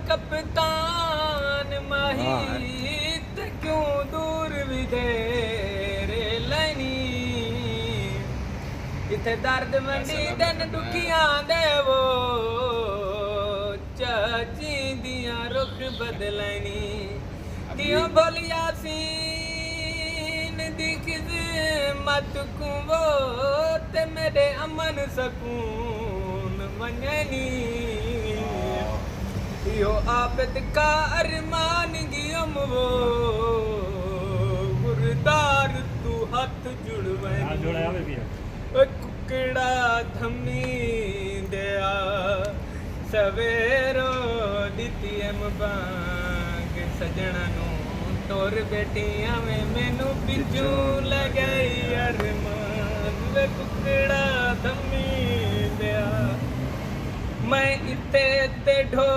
कप्तान माही ते क्यों दूर विधेरे लैनी इथे दर्द मंडी दिन दुखियां दे वो चाची दियां रुख बदलैनी क्यों बोलिया सीन दी खिदमत को वो ते मेरे अमन सकून मननी यो आबद का अरमान गियम वो गुरदार तू हाथ जुड़वैनी कुकड़ा धमी दया सवेरो दितियम बांग सजना नू तोर बेटियां में मैनू पिछू लगाई अरमान वे कुकड़ा धमी दया मैं इत्ते ते ढो